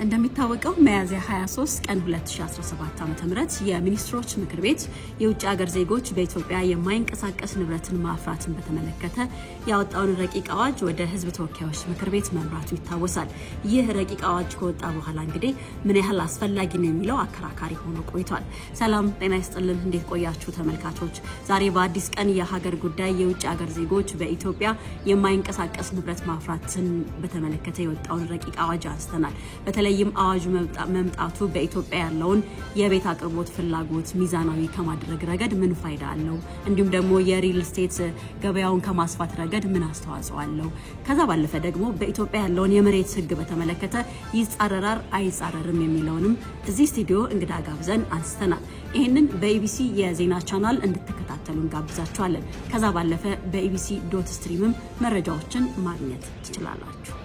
እንደሚታወቀው ሚያዝያ 23 ቀን 2017 ዓ.ም የሚኒስትሮች ምክር ቤት የውጭ ሀገር ዜጎች በኢትዮጵያ የማይንቀሳቀስ ንብረትን ማፍራትን በተመለከተ ያወጣውን ረቂቅ አዋጅ ወደ ህዝብ ተወካዮች ምክር ቤት መምራቱ ይታወሳል። ይህ ረቂቅ አዋጅ ከወጣ በኋላ እንግዲህ ምን ያህል አስፈላጊ ነው የሚለው አከራካሪ ሆኖ ቆይቷል። ሰላም ጤና ይስጥልን፣ እንዴት ቆያችሁ ተመልካቾች? ዛሬ በአዲስ ቀን የሀገር ጉዳይ የውጭ ሀገር ዜጎች በኢትዮጵያ የማይንቀሳቀስ ንብረት ማፍራትን በተመለከተ የወጣውን ረቂቅ አዋጅ አንስተናል። በተለይም አዋጁ መምጣቱ በኢትዮጵያ ያለውን የቤት አቅርቦት ፍላጎት ሚዛናዊ ከማድረግ ረገድ ምን ፋይዳ አለው? እንዲሁም ደግሞ የሪል ስቴት ገበያውን ከማስፋት ረገድ ምን አስተዋጽኦ አለው? ከዛ ባለፈ ደግሞ በኢትዮጵያ ያለውን የመሬት ህግ በተመለከተ ይጻረራል አይጻረርም የሚለውንም እዚህ ስቱዲዮ እንግዳ ጋብዘን አንስተናል። ይሄንን በኢቢሲ የዜና ቻናል እንድትከታተሉን ጋብዛችኋለን። ከዛ ባለፈ በኢቢሲ.ስትሪምም መረጃዎችን ማግኘት ትችላላችሁ።